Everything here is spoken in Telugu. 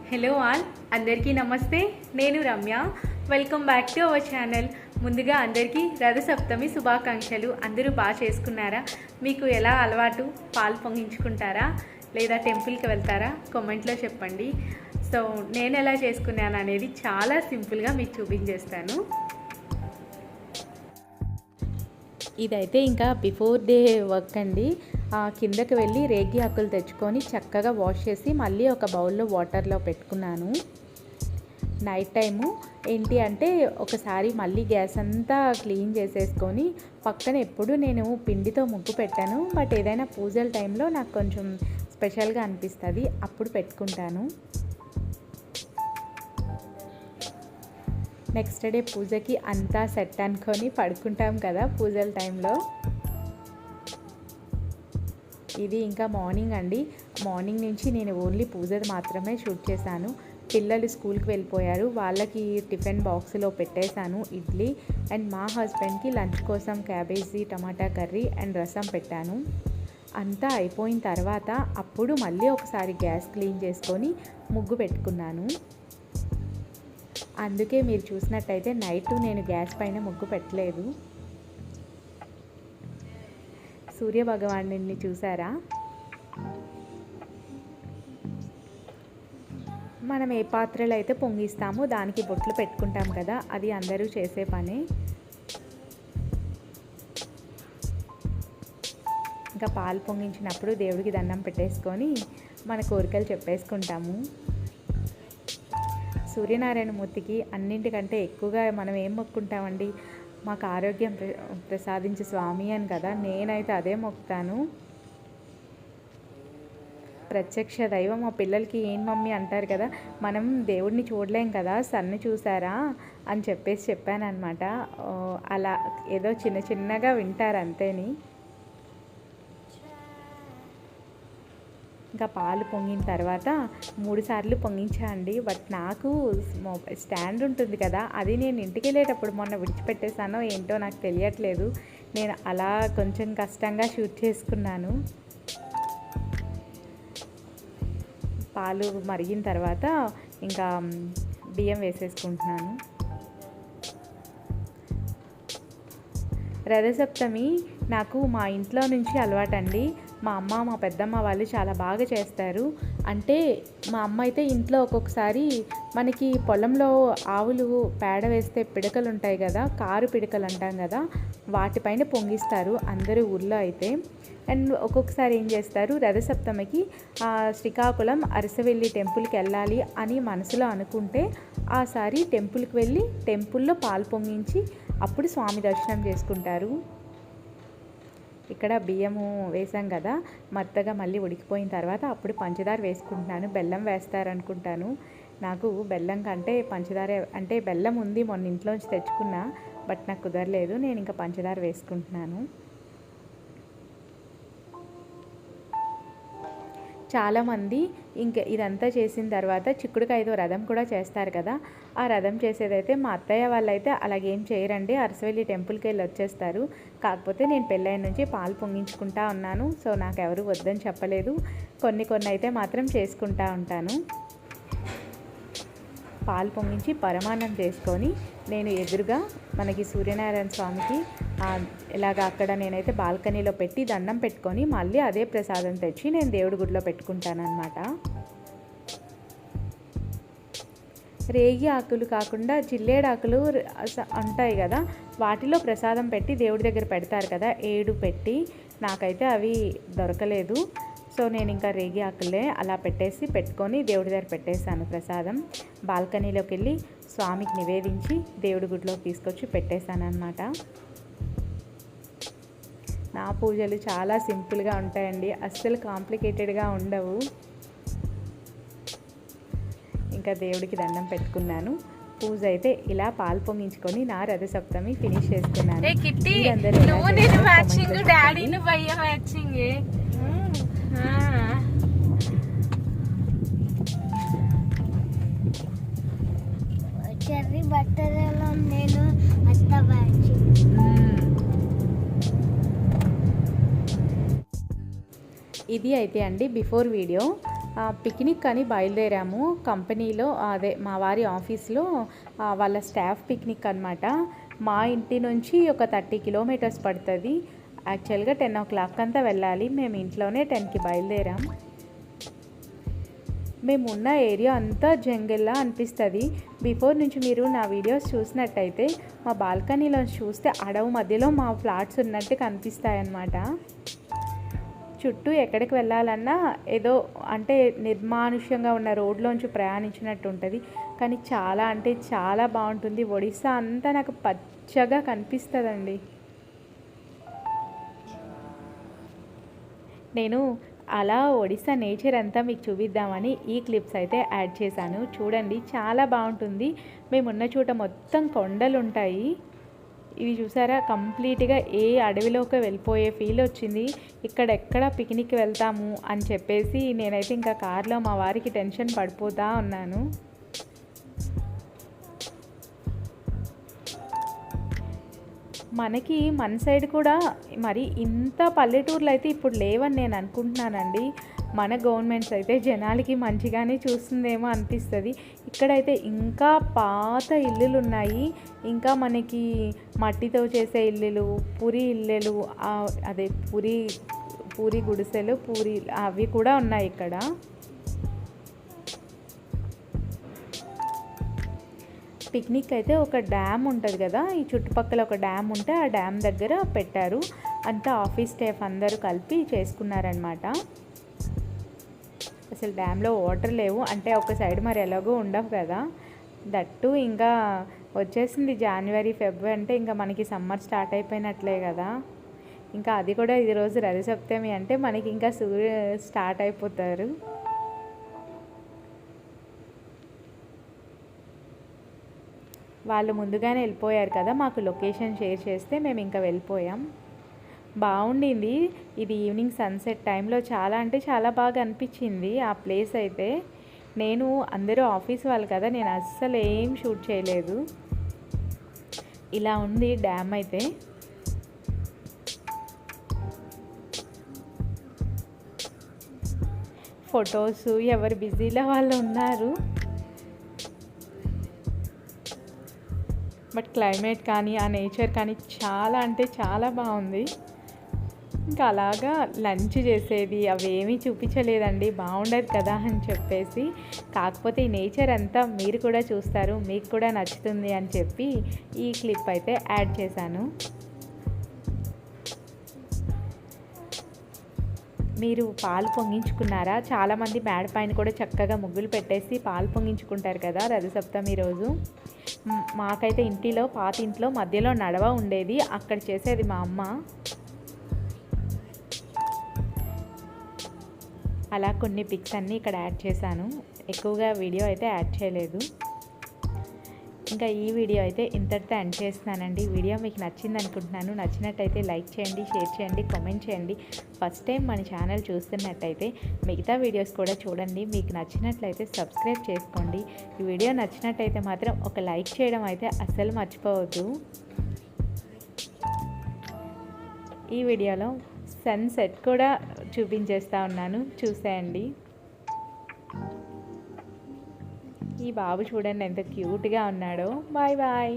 హలో ఆల్, అందరికీ నమస్తే. నేను Ramya. Welcome back to our channel. ముందుగా అందరికీ రథసప్తమి శుభాకాంక్షలు. అందరూ బాగా చేసుకున్నారా? మీకు ఎలా అలవాటు? పాలు పొంగించుకుంటారా లేదా టెంపుల్కి వెళ్తారా? కామెంట్లో చెప్పండి. సో నేను ఎలా చేసుకున్నాను అనేది చాలా సింపుల్గా మీకు చూపించేస్తాను. ఇదైతే ఇంకా బిఫోర్ డే వర్క్ అండి. కిందకి వెళ్ళి రేగి ఆకులు తెచ్చుకొని చక్కగా వాష్ చేసి మళ్ళీ ఒక బౌల్లో వాటర్లో పెట్టుకున్నాను. నైట్ టైము ఏంటి అంటే ఒకసారి మళ్ళీ గ్యాస్ అంతా క్లీన్ చేసేసుకొని పక్కన ఎప్పుడు నేను పిండితో ముగ్గు పెట్టాను. బట్ ఏదైనా పూజల టైంలో నాకు కొంచెం స్పెషల్గా అనిపిస్తుంది, అప్పుడు పెట్టుకుంటాను. నెక్స్ట్ డే పూజకి అంతా సెట్ అనుకొని పడుకుంటాం కదా పూజల టైంలో. ఇది ఇంకా మార్నింగ్ అండి. మార్నింగ్ నుంచి నేను ఓన్లీ పూజది మాత్రమే షూట్ చేశాను. పిల్లలు స్కూల్కి వెళ్ళిపోయారు, వాళ్ళకి టిఫిన్ బాక్స్లో పెట్టేశాను ఇడ్లీ. అండ్ మా హస్బెండ్కి లంచ్ కోసం క్యాబేజీ టమాటా కర్రీ అండ్ రసం పెట్టాను. అంతా అయిపోయిన తర్వాత అప్పుడు మళ్ళీ ఒకసారి గ్యాస్ క్లీన్ చేసుకొని ముగ్గు పెట్టుకున్నాను. అందుకే మీరు చూసినట్టయితే నైట్ నేను గ్యాస్ పైన ముగ్గు పెట్టలేదు. సూర్య భగవానుడిని చూసారా? మనం ఏ పాత్రలో అయితే పొంగిస్తామో దానికి బొట్లు పెట్టుకుంటాం కదా, అది అందరూ చేసే పని. ఇంకా పాలు పొంగించినప్పుడు దేవుడికి దండం పెట్టేసుకొని మన కోరికలు చెప్పేసుకుంటాము. సూర్యనారాయణ మూర్తికి అన్నింటికంటే ఎక్కువగా మనం ఏం మొక్కుంటామండి? మాకు ఆరోగ్యం ప్రసాదించే స్వామి అని కదా. నేనైతే అదే మొక్కుతాను. ప్రత్యక్ష దైవం. మా పిల్లలకి ఏం మమ్మీ అంటారు కదా, మనం దేవుడిని చూడలేం కదా, సన్ని చూసారా అని చెప్పాను అనమాట. అలా ఏదో చిన్నగా వింటారు అంతేని. ఇంకా పాలు పొంగిన తర్వాత 3 సార్లు పొంగించా అండి. బట్ నాకు స్టాండ్ ఉంటుంది కదా, అది నేను ఇంటికి వెళ్ళేటప్పుడు మొన్న విడిచిపెట్టేసానో ఏంటో నాకు తెలియట్లేదు. నేను అలా కొంచెం కష్టంగా షూట్ చేసుకున్నాను. పాలు మరిగిన తర్వాత ఇంకా బియ్యం వేసేసుకుంటున్నాను. రథసప్తమి నాకు మా ఇంట్లో నుంచి అలవాటండి. మా అమ్మ మా పెద్దమ్మ వాళ్ళు చాలా బాగా చేస్తారు. అంటే మా అమ్మ అయితే ఇంట్లో ఒక్కొక్కసారి మనకి పొలంలో ఆవులు పేడ వేస్తే పిడకలు ఉంటాయి కదా, కారు పిడకలు అంటాం కదా, వాటిపైన పొంగిస్తారు అందరూ ఊర్లో అయితే. అండ్ ఒక్కొక్కసారి ఏం చేస్తారు, రథసప్తమికి శ్రీకాకుళం అరసవెల్లి టెంపుల్కి వెళ్ళాలి అని మనసులో అనుకుంటే ఆసారి టెంపుల్కి వెళ్ళి టెంపుల్లో పాలు పొంగించి అప్పుడు స్వామి దర్శనం చేసుకుంటారు. ఇక్కడ బియ్యము వేసాం కదా, మెత్తగా మళ్ళీ ఉడికిపోయిన తర్వాత అప్పుడు పంచదార వేసుకుంటున్నాను. బెల్లం వేస్తారనుకుంటాను. నాకు బెల్లం కంటే పంచదార, అంటే బెల్లం ఉంది మొన్న ఇంట్లోంచి తెచ్చుకున్నా, బట్ నాకు కుదరలేదు. నేను ఇంకా పంచదార వేసుకుంటున్నాను. చాలామంది ఇంకా ఇదంతా చేసిన తర్వాత చిక్కుడుకాయతో రథం కూడా చేస్తారు కదా. ఆ రథం చేసేదైతే మా అత్తయ్య వాళ్ళైతే అలాగేం చేయరండి, అరసవెల్లి టెంపుల్కి వెళ్ళి వచ్చేస్తారు. కాకపోతే నేను పెళ్ళైన నుంచి పాలు పొంగించుకుంటా ఉన్నాను. సో నాకు ఎవరు వద్దని చెప్పలేదు. కొన్ని అయితే మాత్రం చేసుకుంటా ఉంటాను. పాలు పొంగించి పరమాన్నం చేసుకొని నేను ఎదురుగా మనకి సూర్యనారాయణ స్వామికి ఇలాగ అక్కడ నేనైతే బాల్కనీలో పెట్టి దండం పెట్టుకొని మళ్ళీ అదే ప్రసాదం తెచ్చి నేను దేవుడి గుడిలో పెట్టుకుంటానన్నమాట. రేగి ఆకులు కాకుండా జిల్లేడాకులు ఉంటాయి కదా, వాటిలో ప్రసాదం పెట్టి దేవుడి దగ్గర పెడతారు కదా, 7 పెట్టి. నాకైతే అవి దొరకలేదు. సో నేను ఇంకా రేగి ఆకులే అలా పెట్టుకొని దేవుడి దగ్గర పెట్టేశాను ప్రసాదం. బాల్కనీలోకి వెళ్ళి స్వామికి నివేదించి దేవుడి గుడిలోకి తీసుకొచ్చి పెట్టేశాను అన్నమాట. నా పూజలు చాలా సింపుల్గా ఉంటాయండి, అస్సలు కాంప్లికేటెడ్గా ఉండవు. ఇంకా దేవుడికి దండం పెట్టుకున్నాను. పూజ అయితే ఇలా పాలు పొంగించుకొని నా రథసప్తమి ఫినిష్ చేసుకున్నాను. బట్టలలో నేను అత్త ఇది అయితే అండి బిఫోర్ వీడియో. పిక్నిక్ అని బయలుదేరాము కంపెనీలో, అదే మా వారి ఆఫీస్లో వాళ్ళ స్టాఫ్ పిక్నిక్ అనమాట. మా ఇంటి నుంచి ఒక 30 కిలోమీటర్స్ పడుతుంది. యాక్చువల్గా 10 అంతా వెళ్ళాలి. మేము ఇంట్లోనే 10కి బయలుదేరాం. మేము ఉన్న ఏరియా అంతా జంగల్లా అనిపిస్తుంది. బిఫోర్ నుంచి మీరు నా వీడియోస్ చూసినట్టయితే మా బాల్కనీలో చూస్తే అడవి మధ్యలో మా ఫ్లాట్స్ ఉన్నట్టు కనిపిస్తాయి అన్నమాట. చుట్టూ ఎక్కడికి వెళ్ళాలన్నా ఏదో అంటే నిర్మానుష్యంగా ఉన్న రోడ్లోంచి ప్రయాణించినట్టు ఉంటుంది. కానీ చాలా అంటే చాలా బాగుంటుంది. ఒడిస్సా అంతా నాకు పచ్చగా కనిపిస్తుందండి. నేను అలా ఒడిస్సా నేచర్ అంతా మీకు చూపిద్దామని ఈ క్లిప్స్ అయితే యాడ్ చేశాను. చూడండి, చాలా బాగుంటుంది. మేమున్న చోట మొత్తం కొండలు ఉంటాయి. ఇది చూసారా, కంప్లీట్గా ఏ అడవిలోకి వెళ్ళిపోయే ఫీల్ వచ్చింది. ఇక్కడెక్కడ పిక్నిక్ వెళ్తాము అని చెప్పేసి నేనైతే ఇంకా కార్లో మా వారికి టెన్షన్ పడిపోతూ ఉన్నాను. మనకి మన సైడ్ కూడా మరి ఇంత పల్లెటూర్లు అయితే ఇప్పుడు లేవని నేను అనుకుంటున్నానండి. మన గవర్నమెంట్స్ అయితే జనాలకి మంచిగానే చూస్తుందేమో అనిపిస్తుంది. ఇక్కడైతే ఇంకా పాత ఇల్లులు ఉన్నాయి. ఇంకా మనకి మట్టితో చేసే ఇల్లులు, పూరి ఇల్లులు, అదే పూరి గుడిసెలు, అవి కూడా ఉన్నాయి ఇక్కడ. పిక్నిక్ అయితే ఒక డ్యామ్ ఉంటుంది కదా, ఈ చుట్టుపక్కల ఒక డ్యామ్ ఉంటే ఆ డ్యామ్ దగ్గర పెట్టారు. అంతా ఆఫీస్ స్టాఫ్ అందరూ కలిపి చేసుకున్నారనమాట. అసలు డ్యామ్లో వాటర్ లేవు అంటే ఒక సైడ్ మరి ఎలాగో ఉండవు కదా. దట్టు ఇంకా వచ్చేసింది జనవరి ఫిబ్రవరి అంటే ఇంకా మనకి సమ్మర్ స్టార్ట్ అయిపోయినట్లే కదా. ఇంకా అది కూడా ఈరోజు రథ సప్తమి అంటే మనకి ఇంకా స్టార్ట్ అయిపోతారు. వాళ్ళు ముందుగానే వెళ్ళిపోయారు కదా, మాకు లొకేషన్ షేర్ చేస్తే మేము ఇంకా వెళ్ళిపోయాం. బాగుండింది. ఇది ఈవినింగ్ సన్సెట్ టైంలో చాలా అంటే చాలా బాగా అనిపించింది ఆ ప్లేస్ అయితే. నేను అందరూ ఆఫీస్ వాళ్ళు కదా, నేను అస్సలు ఏం షూట్ చేయలేదు. ఇలా ఉంది డ్యామ్ అయితే. ఫొటోస్ ఎవరు బిజీలో వాళ్ళు ఉన్నారు. బట్ క్లైమేట్ కానీ ఆ నేచర్ కానీ చాలా అంటే చాలా బాగుంది. ఇంకా అలాగా లంచ్ చేసేది అవేమీ చూపించలేదండి, బాగుండదు కదా అని చెప్పేసి. కాకపోతే ఈ నేచర్ అంతా మీరు కూడా చూస్తారు, మీకు కూడా నచ్చుతుంది అని చెప్పి ఈ క్లిప్ అయితే యాడ్ చేశాను. మీరు పాలు పొంగించుకున్నారా? చాలామంది మేడ పైన కూడా చక్కగా ముగ్గులు పెట్టేసి పాలు పొంగించుకుంటారు కదా రథసప్తమి రోజు. మాకైతే ఇంటిలో పాత ఇంట్లో మధ్యలో నడవ ఉండేది, అక్కడ చేసేది మా అమ్మ. అలా కొన్ని పిక్స్ అన్నీ ఇక్కడ యాడ్ చేశాను. ఎక్కువగా వీడియో అయితే యాడ్ చేయలేదు. ఇంకా ఈ వీడియో అయితే ఇంతటితో ఎండ్ చేస్తున్నానండి. వీడియో మీకు నచ్చింది అనుకుంటున్నాను. నచ్చినట్టయితే లైక్ చేయండి, షేర్ చేయండి, కామెంట్ చేయండి. ఫస్ట్ టైం మన ఛానల్ చూస్తున్నట్టయితే మిగతా వీడియోస్ కూడా చూడండి. మీకు నచ్చినట్లయితే సబ్స్క్రైబ్ చేసుకోండి. ఈ వీడియో నచ్చినట్టయితే మాత్రం ఒక లైక్ చేయడం అయితే అస్సలు మర్చిపోవద్దు. ఈ వీడియోలో సన్సెట్ కూడా చూపించేస్తూ ఉన్నాను, చూసేయండి. ఈ బాబు చూడండి ఎంత క్యూట్గా ఉన్నాడో. Bye bye.